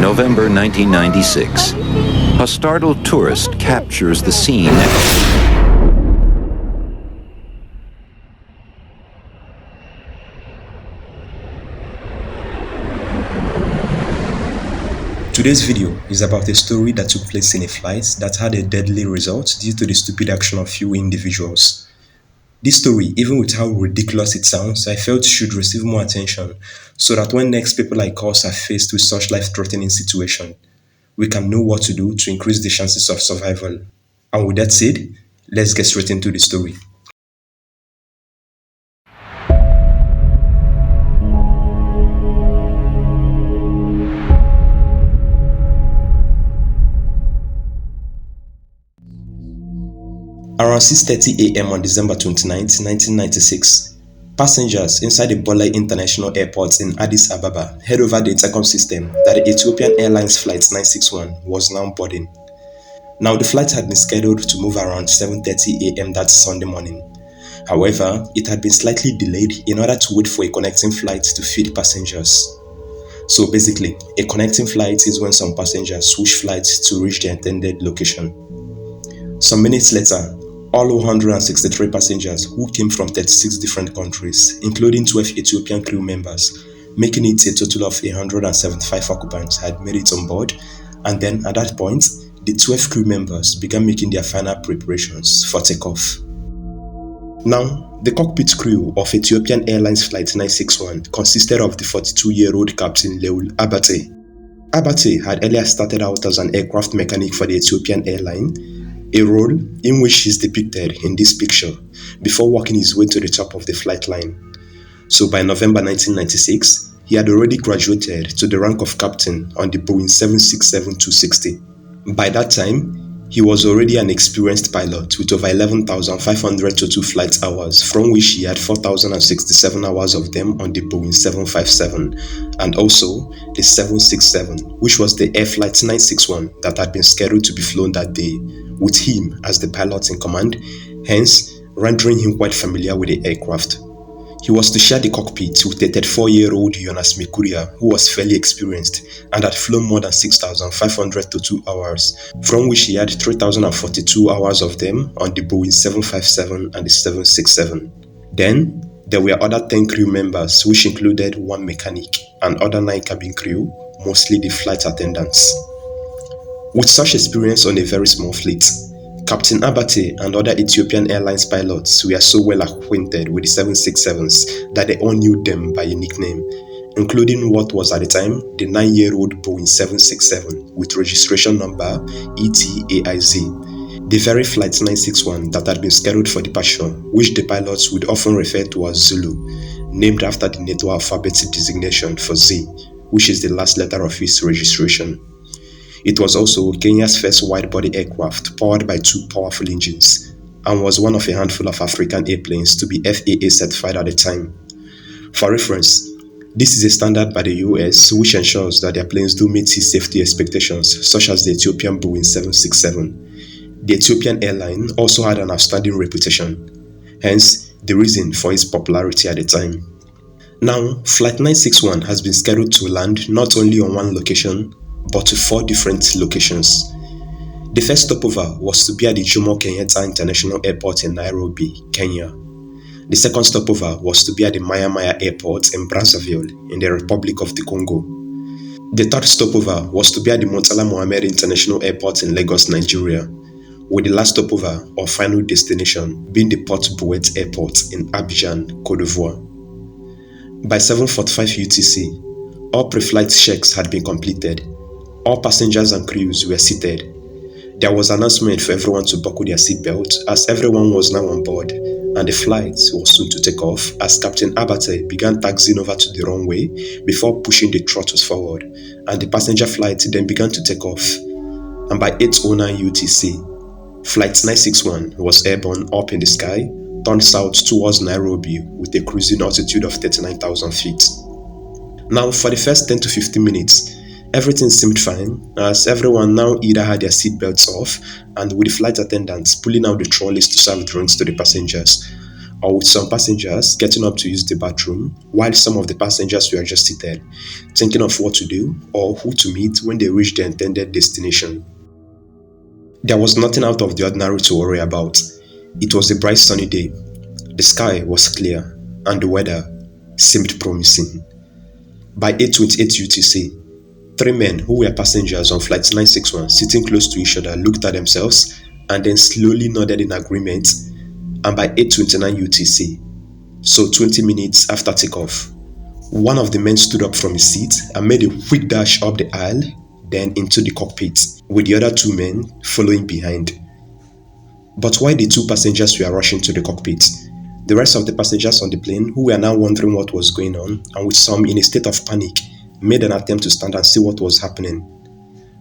November 1996. A startled tourist captures the scene. Today's video is about a story that took place in a flight that had a deadly result due to the stupid action of few individuals. This story, even with how ridiculous it sounds, I felt should receive more attention so that when next people like us are faced with such life-threatening situation, we can know what to do to increase the chances of survival. And with that said, let's get straight into the story. Around 6:30 a.m. on December 29, 1996, passengers inside the Bola International Airport in Addis Ababa heard over the intercom system that the Ethiopian Airlines Flight 961 was now boarding. Now, the flight had been scheduled to move around 7:30 a.m. that Sunday morning. However, it had been slightly delayed in order to wait for a connecting flight to feed passengers. So basically, a connecting flight is when some passengers switch flights to reach their intended location. Some minutes later, all 163 passengers who came from 36 different countries, including 12 Ethiopian crew members, making it a total of 175 occupants, had made it on board, and then at that point, the 12 crew members began making their final preparations for takeoff. Now, the cockpit crew of Ethiopian Airlines Flight 961 consisted of the 42-year-old Captain Leul Abate. Abate had earlier started out as an aircraft mechanic for the Ethiopian airline, a role in which he is depicted in this picture, before working his way to the top of the flight line. So by November 1996, he had already graduated to the rank of captain on the Boeing 767-260. By that time, he was already an experienced pilot with over 11,500 total flight hours, from which he had 4,067 hours of them on the Boeing 757 and also the 767, which was the Air Flight 961 that had been scheduled to be flown that day, with him as the pilot in command, hence rendering him quite familiar with the aircraft. He was to share the cockpit with a 34-year-old Jonas Mikuria, who was fairly experienced and had flown more than 6,500 total hours, from which he had 3,042 hours of them on the Boeing 757 and the 767. Then, there were other 10 crew members, which included one mechanic and other 9 cabin crew, mostly the flight attendants. With such experience on a very small fleet, Captain Abate and other Ethiopian Airlines pilots were so well acquainted with the 767s that they all knew them by a nickname, including what was at the time the 9-year-old Boeing 767 with registration number ETAIZ, the very Flight 961 that had been scheduled for departure, which the pilots would often refer to as Zulu, named after the NATO alphabet designation for Z, which is the last letter of its registration. It was also Kenya's first wide-body aircraft powered by 2 powerful engines, and was one of a handful of African airplanes to be FAA certified at the time. For reference, this is a standard by the US which ensures that their planes do meet its safety expectations, such as the Ethiopian Boeing 767. The Ethiopian airline also had an outstanding reputation, hence the reason for its popularity at the time. Now, Flight 961 has been scheduled to land not only on one location, but to 4 different locations. The first stopover was to be at the Jomo Kenyatta International Airport in Nairobi, Kenya. The second stopover was to be at the Maya Maya Airport in Brazzaville, in the Republic of the Congo. The third stopover was to be at the Murtala Mohammed International Airport in Lagos, Nigeria, with the last stopover or final destination being the Port Bouet Airport in Abidjan, Côte d'Ivoire. By 7:45 UTC, all pre-flight checks had been completed. All passengers and crews were seated. There was an announcement for everyone to buckle their seatbelt as everyone was now on board, and the flight was soon to take off as Captain Abate began taxiing over to the runway before pushing the throttles forward, and the passenger flight then began to take off. And by 8:09 UTC, Flight 961 was airborne up in the sky, turned south towards Nairobi with a cruising altitude of 39,000 feet. Now, for the first 10 to 15 minutes, everything seemed fine, as everyone now either had their seatbelts off and with the flight attendants pulling out the trolleys to serve drinks to the passengers, or with some passengers getting up to use the bathroom, while some of the passengers were just seated, thinking of what to do or who to meet when they reached their intended destination. There was nothing out of the ordinary to worry about. It was a bright sunny day. The sky was clear, and the weather seemed promising. By 8:28 UTC, three men who were passengers on Flight 961 sitting close to each other looked at themselves and then slowly nodded in agreement, and by 8:29 UTC, so 20 minutes after takeoff, one of the men stood up from his seat and made a quick dash up the aisle, then into the cockpit, with the other two men following behind. But while the two passengers were rushing to the cockpit, the rest of the passengers on the plane, who were now wondering what was going on, and with some in a state of panic, made an attempt to stand and see what was happening.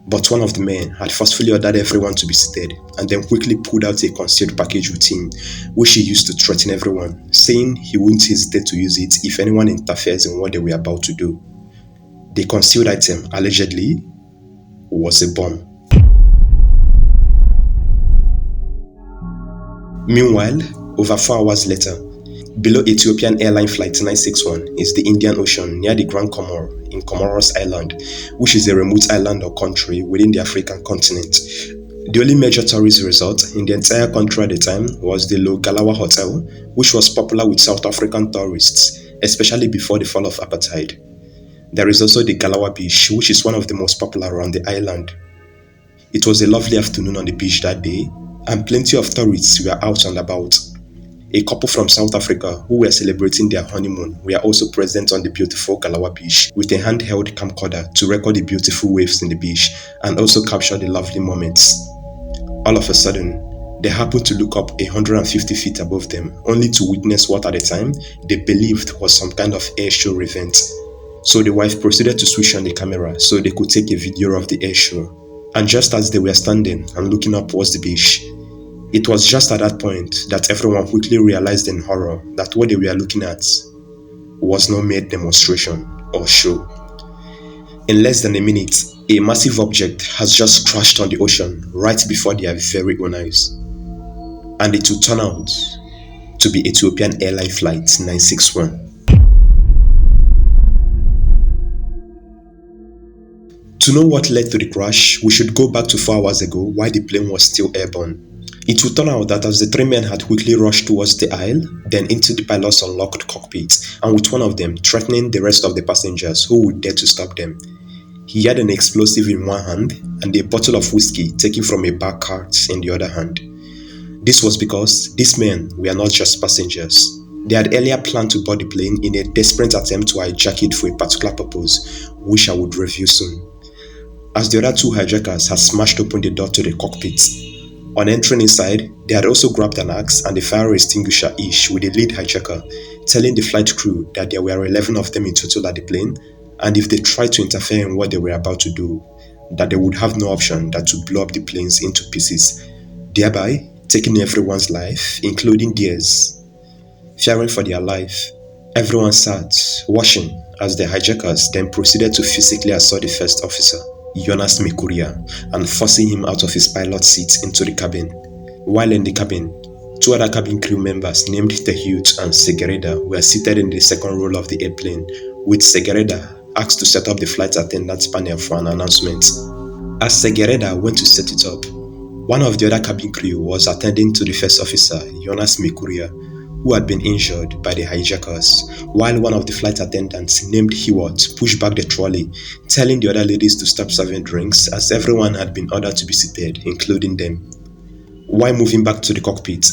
But one of the men had forcefully ordered everyone to be seated, and then quickly pulled out a concealed package with him, which he used to threaten everyone, saying he wouldn't hesitate to use it if anyone interferes in what they were about to do. The concealed item, allegedly, was a bomb. Meanwhile, over 4 hours later, below Ethiopian Airline Flight 961 is the Indian Ocean near the Grand Comore in Comoros Island, which is a remote island or country within the African continent. The only major tourist resort in the entire country at the time was the Galawa Hotel, which was popular with South African tourists, especially before the fall of apartheid. There is also the Galawa Beach, which is one of the most popular around the island. It was a lovely afternoon on the beach that day, and plenty of tourists were out and about. A couple from South Africa who were celebrating their honeymoon were also present on the beautiful Galawa Beach with a handheld camcorder to record the beautiful waves in the beach and also capture the lovely moments. All of a sudden, they happened to look up 150 feet above them, only to witness what at the time they believed was some kind of air show event. So the wife proceeded to switch on the camera so they could take a video of the air show. And just as they were standing and looking up towards the beach, it was just at that point that everyone quickly realized in horror that what they were looking at was no mere demonstration or show. In less than a minute, a massive object has just crashed on the ocean right before their very own eyes. And it would turn out to be Ethiopian Airline Flight 961. To know what led to the crash, we should go back to 4 hours ago while the plane was still airborne. It would turn out that as the three men had quickly rushed towards the aisle, then into the pilot's unlocked cockpit, and with one of them threatening the rest of the passengers who would dare to stop them. He had an explosive in one hand and a bottle of whiskey taken from a back cart in the other hand. This was because these men were not just passengers. They had earlier planned to board the plane in a desperate attempt to hijack it for a particular purpose, which I would review soon. As the other two hijackers had smashed open the door to the cockpit, on entering inside, they had also grabbed an axe and a fire extinguisher each with the lead hijacker, telling the flight crew that there were 11 of them in total at the plane, and if they tried to interfere in what they were about to do, that they would have no option than to blow up the planes into pieces, thereby taking everyone's life, including theirs. Fearing for their life, everyone sat, watching as the hijackers then proceeded to physically assault the first officer, Jonas Mikuria, and forcing him out of his pilot's seat into the cabin. While in the cabin, two other cabin crew members named Tehut and Segereda were seated in the second row of the airplane, with Segereda asked to set up the flight attendant's panel for an announcement. As Segereda went to set it up, one of the other cabin crew was attending to the first officer, Jonas Mikuria, who had been injured by the hijackers, while one of the flight attendants named Hewitt pushed back the trolley, telling the other ladies to stop serving drinks as everyone had been ordered to be seated, including them. While moving back to the cockpit,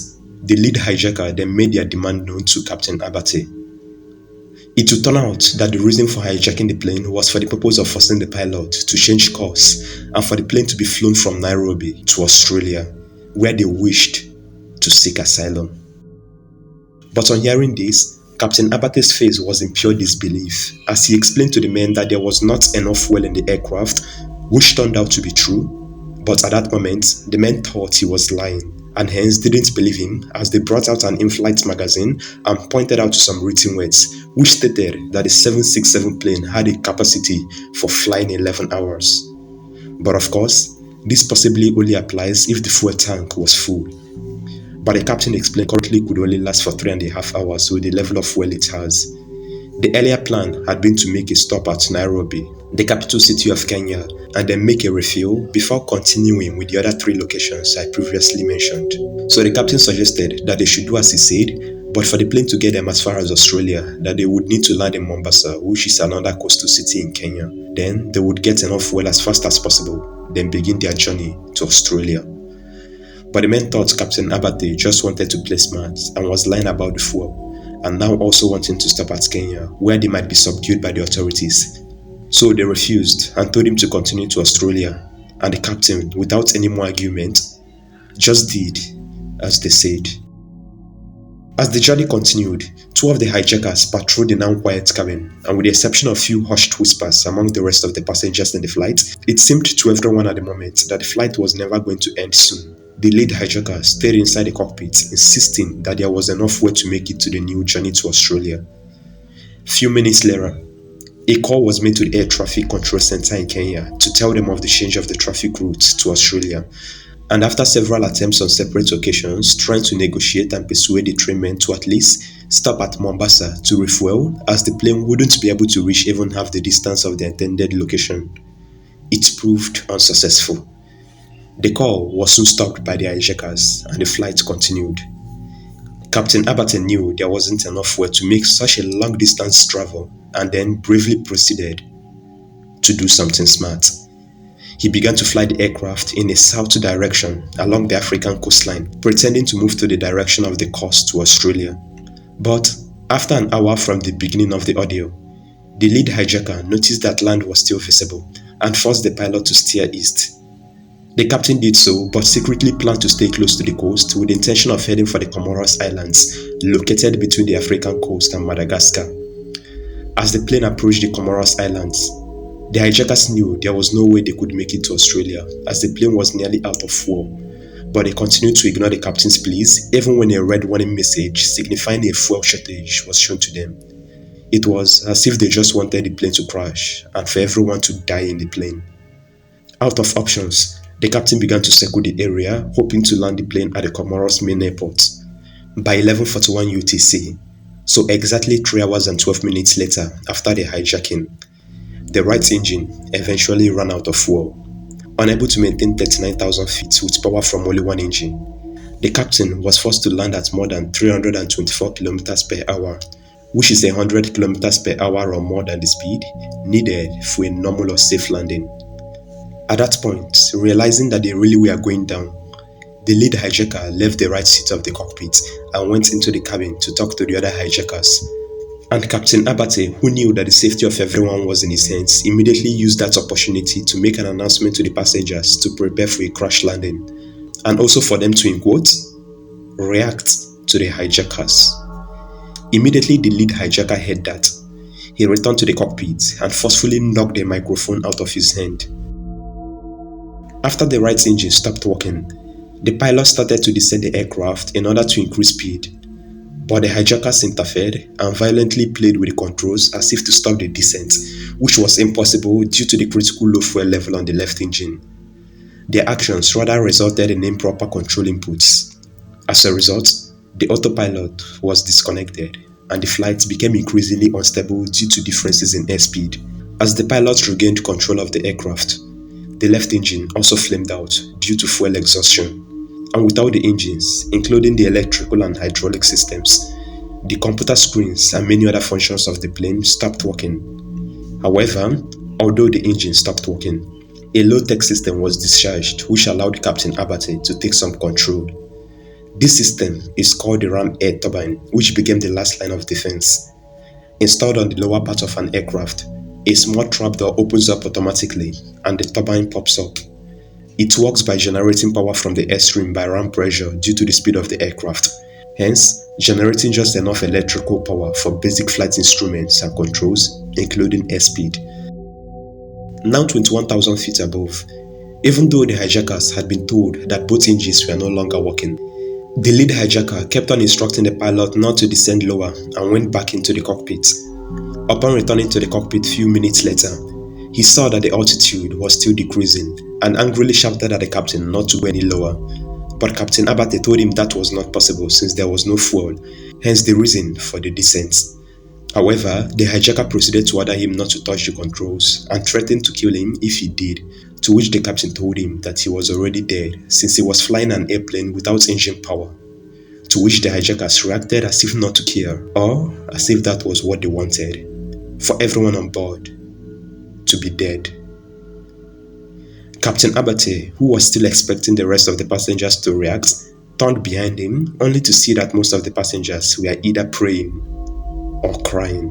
the lead hijacker then made their demand known to Captain Abate. It would turn out that the reason for hijacking the plane was for the purpose of forcing the pilot to change course and for the plane to be flown from Nairobi to Australia, where they wished to seek asylum. But on hearing this, Captain Abate's face was in pure disbelief as he explained to the men that there was not enough fuel in the aircraft, which turned out to be true. But at that moment, the men thought he was lying and hence didn't believe him as they brought out an in-flight magazine and pointed out to some written words which stated that the 767 plane had a capacity for flying 11 hours. But of course, this possibly only applies if the fuel tank was full. but the captain explained currently could only last for 3.5 hours with the level of fuel it has. The earlier plan had been to make a stop at Nairobi, the capital city of Kenya, and then make a refuel before continuing with the other 3 locations I previously mentioned. So the captain suggested that they should do as he said, but for the plane to get them as far as Australia, that they would need to land in Mombasa, which is another coastal city in Kenya. Then they would get enough fuel as fast as possible, then begin their journey to Australia. But the men thought Captain Abate just wanted to play smart and was lying about the fuel, and now also wanting to stop at Kenya, where they might be subdued by the authorities. So they refused and told him to continue to Australia, and the captain, without any more argument, just did as they said. As the journey continued, 2 of the hijackers patrolled the now quiet cabin, and with the exception of few hushed whispers among the rest of the passengers in the flight, it seemed to everyone at the moment that the flight was never going to end soon. The lead hijacker stayed inside the cockpit, insisting that there was enough way to make it to the new journey to Australia. Few minutes later, a call was made to the Air Traffic Control Center in Kenya to tell them of the change of the traffic routes to Australia. And after several attempts on separate occasions trying to negotiate and persuade the trainmen to at least stop at Mombasa to refuel, as the plane wouldn't be able to reach even half the distance of the intended location, it proved unsuccessful. The call was soon stopped by the hijackers and the flight continued. Captain Abate knew there wasn't enough fuel to make such a long distance travel and then bravely proceeded to do something smart. He began to fly the aircraft in a south direction along the African coastline, pretending to move to the direction of the coast to Australia. But after an hour from the beginning of the ordeal, the lead hijacker noticed that land was still visible and forced the pilot to steer east. The captain did so, but secretly planned to stay close to the coast with the intention of heading for the Comoros Islands, located between the African coast and Madagascar. As the plane approached the Comoros Islands, the hijackers knew there was no way they could make it to Australia, as the plane was nearly out of fuel, but they continued to ignore the captain's pleas even when a red warning message signifying a fuel shortage was shown to them. It was as if they just wanted the plane to crash and for everyone to die in the plane. Out of options, the captain began to circle the area, hoping to land the plane at the Comoros main airport by 11:41 UTC, so exactly 3 hours and 12 minutes later after the hijacking. The right engine eventually ran out of fuel. Unable to maintain 39,000 feet with power from only one engine, the captain was forced to land at more than 324 km per hour, which is 100 km per hour or more than the speed needed for a normal or safe landing. At that point, realizing that they really were going down, the lead hijacker left the right seat of the cockpit and went into the cabin to talk to the other hijackers. And Captain Abate, who knew that the safety of everyone was in his hands, immediately used that opportunity to make an announcement to the passengers to prepare for a crash landing, and also for them to, in quotes, react to the hijackers. Immediately the lead hijacker heard that, he returned to the cockpit and forcefully knocked the microphone out of his hand. After the right engine stopped working, the pilot started to descend the aircraft in order to increase speed, but the hijackers interfered and violently played with the controls as if to stop the descent, which was impossible due to the critical low fuel level on the left engine. Their actions rather resulted in improper control inputs. As a result, the autopilot was disconnected and the flight became increasingly unstable due to differences in airspeed. As the pilot regained control of the aircraft, the left engine also flamed out due to fuel exhaustion. And without the engines, including the electrical and hydraulic systems, the computer screens and many other functions of the plane stopped working. However, although the engine stopped working, a low-tech system was discharged which allowed Captain Abate to take some control. This system is called the ram air turbine, which became the last line of defense. Installed on the lower part of an aircraft, a small trapdoor opens up automatically and the turbine pops up. It works by generating power from the airstream by ram pressure due to the speed of the aircraft, hence generating just enough electrical power for basic flight instruments and controls, including airspeed. Now 21,000 feet above, even though the hijackers had been told that both engines were no longer working, the lead hijacker kept on instructing the pilot not to descend lower and went back into the cockpit. Upon returning to the cockpit few minutes later, he saw that the altitude was still decreasing and angrily shouted at the captain not to go any lower, but Captain Abate told him that was not possible since there was no fuel, hence the reason for the descent. However, the hijacker proceeded to order him not to touch the controls and threatened to kill him if he did, to which the captain told him that he was already dead since he was flying an airplane without engine power, to which the hijackers reacted as if not to care, or as if that was what they wanted, for everyone on board to be dead. Captain Abate, who was still expecting the rest of the passengers to react, turned behind him only to see that most of the passengers were either praying or crying.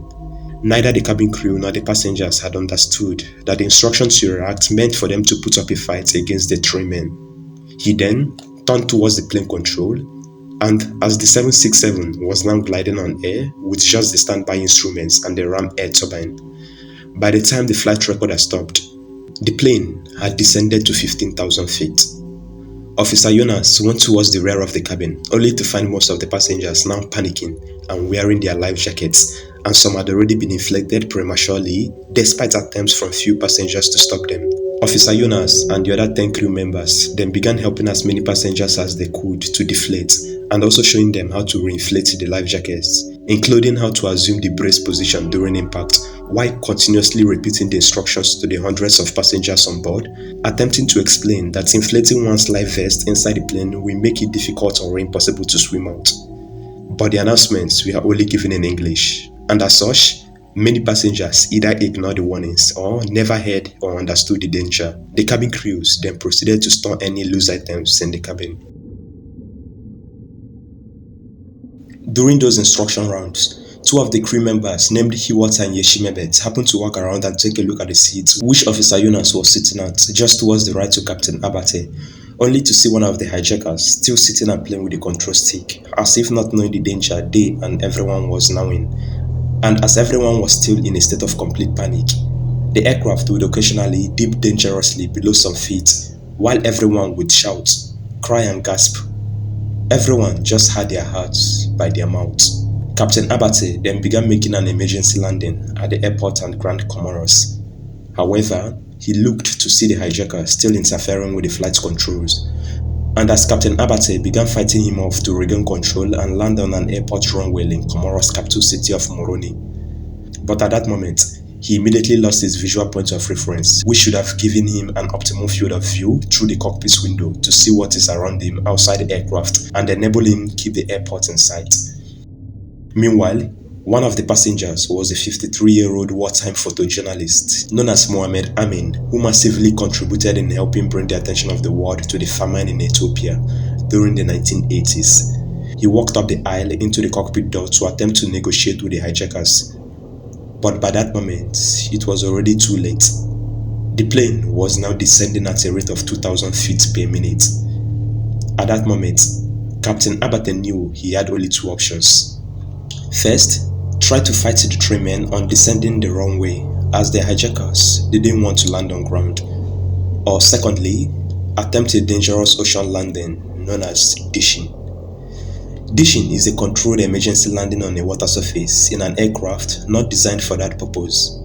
Neither the cabin crew nor the passengers had understood that the instructions to react meant for them to put up a fight against the three men. He then turned towards the plane control, and as the 767 was now gliding on air with just the standby instruments and the ram air turbine, by the time the flight recorder stopped, the plane had descended to 15,000 feet. Officer Jonas went towards the rear of the cabin, only to find most of the passengers now panicking and wearing their life jackets, and some had already been inflated prematurely, despite attempts from few passengers to stop them. Officer Jonas and the other 10 crew members then began helping as many passengers as they could to deflate, and also showing them how to reinflate the life jackets, including how to assume the brace position during impact, while continuously repeating the instructions to the hundreds of passengers on board, attempting to explain that inflating one's life vest inside the plane will make it difficult or impossible to swim out. But the announcements were only given in English, and as such, many passengers either ignored the warnings or never heard or understood the danger. The cabin crews then proceeded to store any loose items in the cabin. During those instruction rounds, two of the crew members named Hiwata and Yeshimebet happened to walk around and take a look at the seats which Officer Jonas was sitting at, just towards the right to Captain Abate, only to see one of the hijackers still sitting and playing with the control stick, as if not knowing the danger they and everyone was now in. And as everyone was still in a state of complete panic, the aircraft would occasionally dip dangerously below some feet, while everyone would shout, cry and gasp. Everyone just had their hearts by their mouths. Captain Abate then began making an emergency landing at the airport and Grand Comoros. However, he looked to see the hijacker still interfering with the flight controls, and as Captain Abate began fighting him off to regain control and land on an airport runway in Comoros' capital city of Moroni. But at that moment, he immediately lost his visual point of reference, which should have given him an optimal field of view through the cockpit window to see what is around him outside the aircraft and enable him keep the airport in sight. Meanwhile, one of the passengers was a 53-year-old wartime photojournalist known as Mohammed Amin, who massively contributed in helping bring the attention of the world to the famine in Ethiopia during the 1980s. He walked up the aisle into the cockpit door to attempt to negotiate with the hijackers. But by that moment, it was already too late. The plane was now descending at a rate of 2,000 feet per minute. At that moment, Captain Abate knew he had only two options. First, try to fight the three men on descending the runway, as the hijackers didn't want to land on ground. Or secondly, attempt a dangerous ocean landing known as dishing. Dishing is a controlled emergency landing on a water surface in an aircraft not designed for that purpose.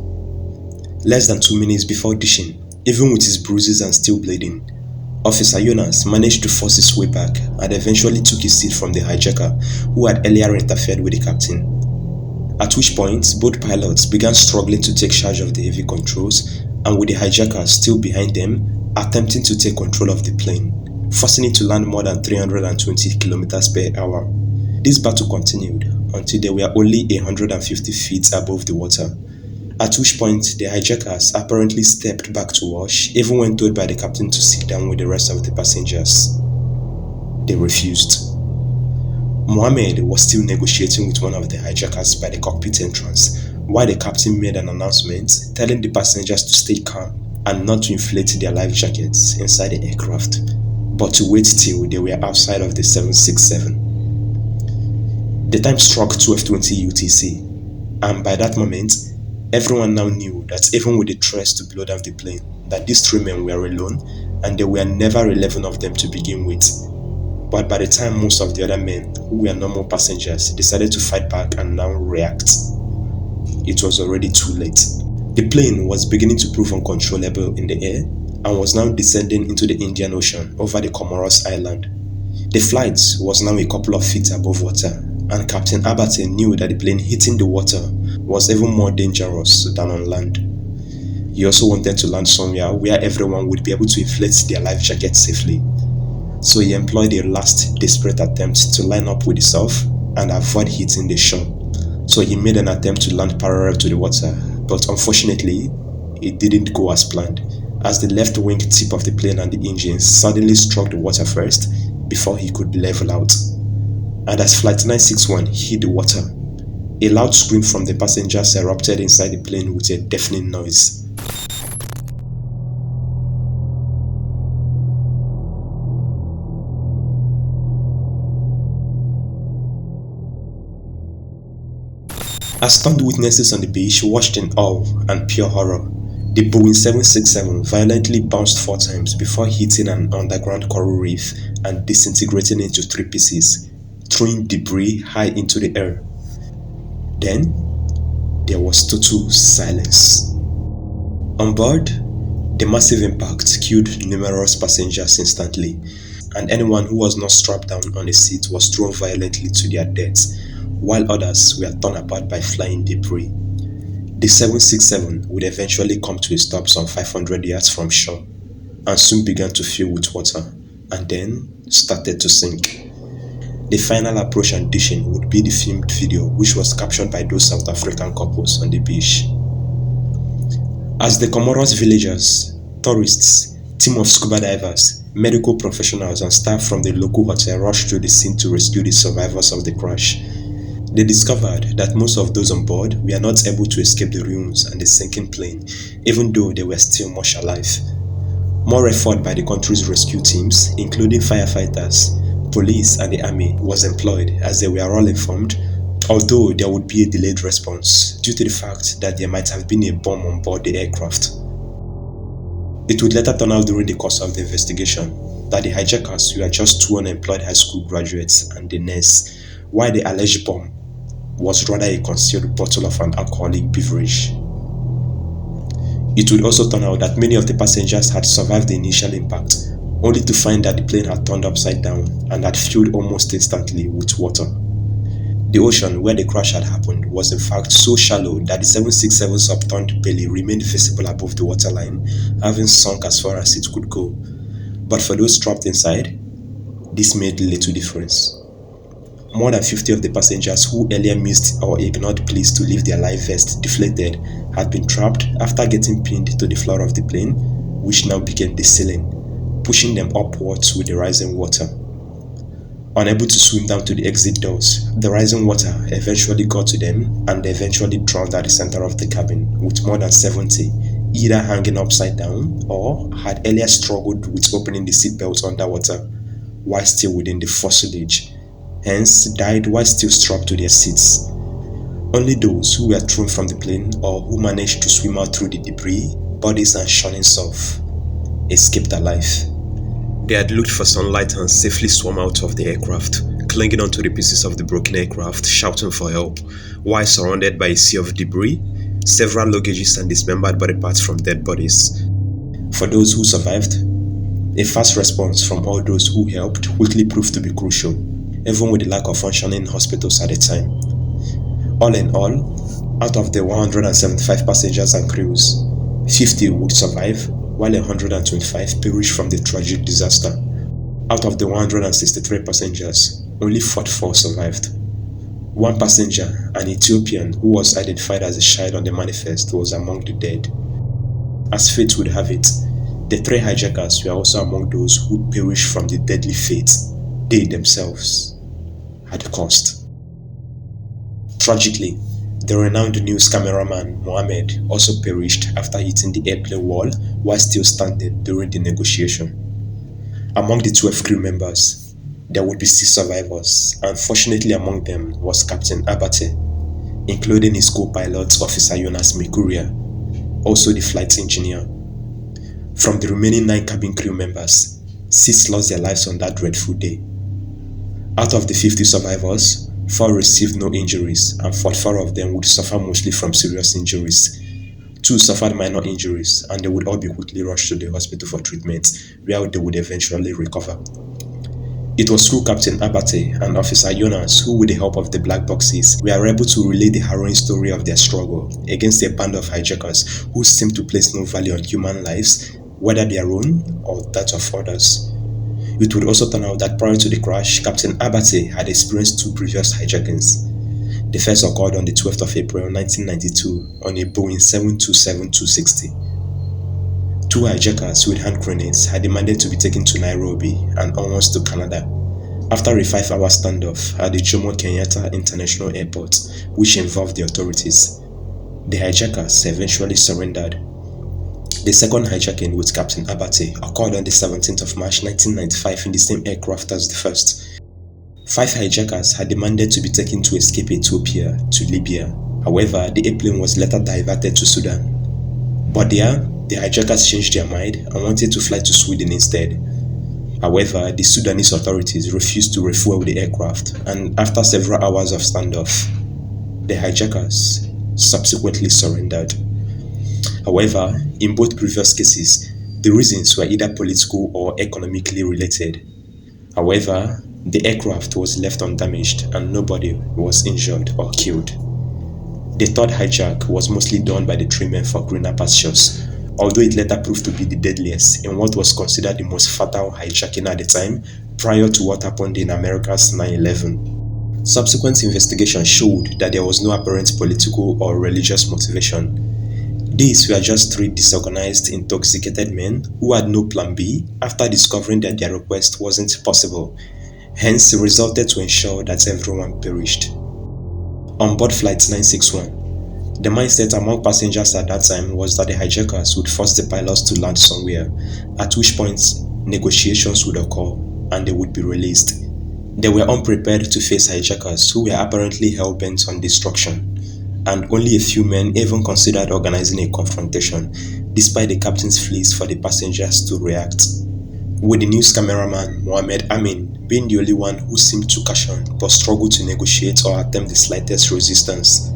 Less than 2 minutes before dishing, even with his bruises and still bleeding, Officer Jonas managed to force his way back and eventually took his seat from the hijacker who had earlier interfered with the captain. At which point, both pilots began struggling to take charge of the heavy controls, and with the hijacker still behind them, attempting to take control of the plane, forcing it to land more than 320 km per hour. This battle continued until they were only 150 feet above the water, at which point the hijackers apparently stepped back to wash, even when told by the captain to sit down with the rest of the passengers. They refused. Mohammed was still negotiating with one of the hijackers by the cockpit entrance, while the captain made an announcement telling the passengers to stay calm and not to inflate their life jackets inside the aircraft, but to wait till they were outside of the 767. The time struck 12:20 UTC, and by that moment, everyone now knew that even with the threats to blow down the plane, that these three men were alone, and there were never 11 of them to begin with. But by the time most of the other men, who were normal passengers, decided to fight back and now react, it was already too late. The plane was beginning to prove uncontrollable in the air and was now descending into the Indian Ocean over the Comoros Island. The flight was now a couple of feet above water, and Captain Abate knew that the plane hitting the water was even more dangerous than on land. He also wanted to land somewhere where everyone would be able to inflate their life jackets safely. So he employed a last desperate attempt to line up with the surf and avoid hitting the shore. So he made an attempt to land parallel to the water, but unfortunately, it didn't go as planned, as the left wing tip of the plane and the engine suddenly struck the water first before he could level out. And as Flight 961 hit the water, a loud scream from the passengers erupted inside the plane with a deafening noise. As stunned witnesses on the beach watched in awe and pure horror, the Boeing 767 violently bounced 4 times before hitting an underground coral reef and disintegrating into 3 pieces, throwing debris high into the air. Then, there was total silence. On board, the massive impact killed numerous passengers instantly, and anyone who was not strapped down on a seat was thrown violently to their deaths, while others were torn apart by flying debris. The 767 would eventually come to a stop some 500 yards from shore, and soon began to fill with water, and then started to sink. The final approach and ditching would be the filmed video, which was captured by those South African couples on the beach. As the Comoros villagers, tourists, team of scuba divers, medical professionals and staff from the local hotel rushed to the scene to rescue the survivors of the crash, they discovered that most of those on board were not able to escape the ruins and the sinking plane, even though they were still much alive. More effort by the country's rescue teams, including firefighters, police and the army, was employed, as they were all informed, although there would be a delayed response due to the fact that there might have been a bomb on board the aircraft. It would later turn out during the course of the investigation that the hijackers were just 2 unemployed high school graduates and a nurse, while the alleged bomb was rather a concealed bottle of an alcoholic beverage. It would also turn out that many of the passengers had survived the initial impact, only to find that the plane had turned upside down and had filled almost instantly with water. The ocean where the crash had happened was in fact so shallow that the 767's upturned belly remained visible above the waterline, having sunk as far as it could go. But for those trapped inside, this made little difference. More than 50 of the passengers who earlier missed or ignored pleas to leave their life vests deflated had been trapped after getting pinned to the floor of the plane, which now became the ceiling, pushing them upwards with the rising water. Unable to swim down to the exit doors, the rising water eventually got to them and they eventually drowned at the center of the cabin, with more than 70 either hanging upside down or had earlier struggled with opening the seatbelts underwater while still within the fuselage, hence died while still strapped to their seats. Only those who were thrown from the plane or who managed to swim out through the debris, bodies and shining surf escaped alive. They had looked for sunlight and safely swum out of the aircraft, clinging onto the pieces of the broken aircraft, shouting for help, while surrounded by a sea of debris, several luggages and dismembered body parts from dead bodies. For those who survived, a fast response from all those who helped quickly proved to be crucial, even with the lack of functioning hospitals at the time. All in all, out of the 175 passengers and crews, 50 would survive, while 125 perished from the tragic disaster. Out of the 163 passengers, only 44 survived. One passenger, an Ethiopian who was identified as a child on the manifest, was among the dead. As fate would have it, the 3 hijackers were also among those who perished from the deadly fate they themselves had caused. Tragically, the renowned news cameraman Mohammed also perished after hitting the airplane wall while still standing during the negotiation. Among the 12 crew members, there would be 6 survivors, and fortunately among them was Captain Abate, including his co-pilot Officer Jonas Mikuria, also the flight engineer. From the remaining 9 cabin crew members, 6 lost their lives on that dreadful day. Out of the 50 survivors, 4 received no injuries, and 44 of them would suffer mostly from serious injuries. 2 suffered minor injuries, and they would all be quickly rushed to the hospital for treatment, where they would eventually recover. It was through Captain Abate and Officer Jonas who, with the help of the black boxes, were able to relay the harrowing story of their struggle against a band of hijackers who seemed to place no value on human lives, whether their own or that of others. It would also turn out that prior to the crash, Captain Abate had experienced two previous hijackings. The first occurred on the 12th of April 1992 on a Boeing 727-260. Two hijackers with hand grenades had demanded to be taken to Nairobi and onwards to Canada. After a 5-hour standoff at the Jomo Kenyatta International Airport, which involved the authorities, the hijackers eventually surrendered. The second hijacking with Captain Abate occurred on the 17th of March 1995 in the same aircraft as the first. 5 hijackers had demanded to be taken to escape Ethiopia to Libya. However, the airplane was later diverted to Sudan. But there, the hijackers changed their mind and wanted to fly to Sweden instead. However, the Sudanese authorities refused to refuel the aircraft, and after several hours of standoff, the hijackers subsequently surrendered. However, in both previous cases, the reasons were either political or economically related. However, the aircraft was left undamaged and nobody was injured or killed. The third hijack was mostly done by the 3 men for greener pastures, although it later proved to be the deadliest in what was considered the most fatal hijacking at the time, prior to what happened in America's 9/11. Subsequent investigation showed that there was no apparent political or religious motivation. These were just 3 disorganized, intoxicated men who had no plan B after discovering that their request wasn't possible, hence resulted to ensure that everyone perished. On board Flight 961, the mindset among passengers at that time was that the hijackers would force the pilots to land somewhere, at which point negotiations would occur and they would be released. They were unprepared to face hijackers who were apparently hell-bent on destruction, and only a few men even considered organizing a confrontation, despite the captain's pleas for the passengers to react. With the news cameraman Mohammed Amin being the only one who seemed to caution but struggled to negotiate or attempt the slightest resistance.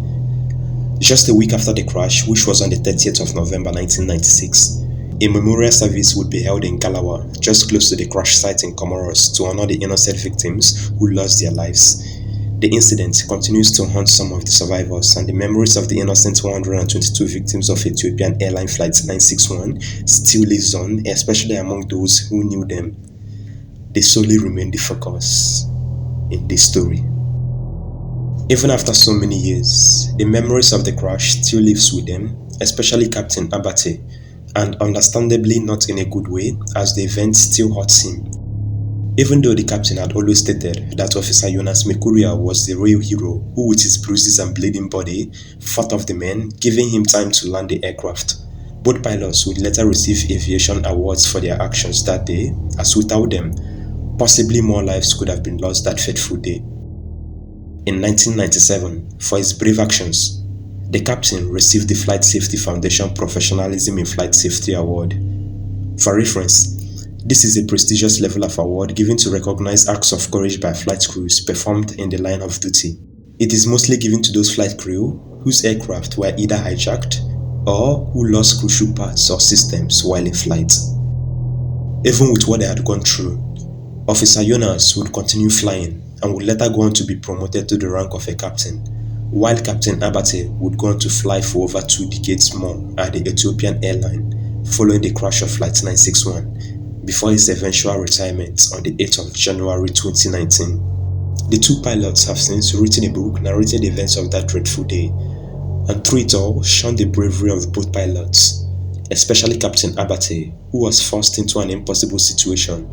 Just a week after the crash, which was on the 30th of November 1996, a memorial service would be held in Galawa, just close to the crash site in Comoros, to honor the innocent victims who lost their lives. The incident continues to haunt some of the survivors, and the memories of the innocent 122 victims of Ethiopian Airline Flight 961 still lives on, especially among those who knew them. They solely remain the focus in this story. Even after so many years, the memories of the crash still lives with them, especially Captain Abate, and understandably not in a good way, as the event still hurts him. Even though the captain had always stated that Officer Jonas Mekuria was the real hero who, with his bruises and bleeding body, fought off the men, giving him time to land the aircraft. Both pilots would later receive aviation awards for their actions that day, as without them, possibly more lives could have been lost that fateful day. In 1997, for his brave actions, the captain received the Flight Safety Foundation Professionalism in Flight Safety Award. For reference, this is a prestigious level of award given to recognize acts of courage by flight crews performed in the line of duty. It is mostly given to those flight crew whose aircraft were either hijacked or who lost crucial parts or systems while in flight. Even with what they had gone through, Officer Jonas would continue flying and would later go on to be promoted to the rank of a captain, while Captain Abate would go on to fly for over 2 decades more at the Ethiopian Airline following the crash of Flight 961, before his eventual retirement on the 8th of January 2019. The 2 pilots have since written a book narrating the events of that dreadful day, and through it all shone the bravery of both pilots, especially Captain Abate, who was forced into an impossible situation,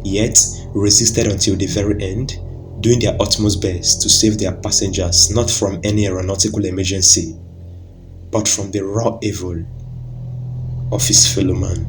yet resisted until the very end, doing their utmost best to save their passengers not from any aeronautical emergency, but from the raw evil of his fellow man.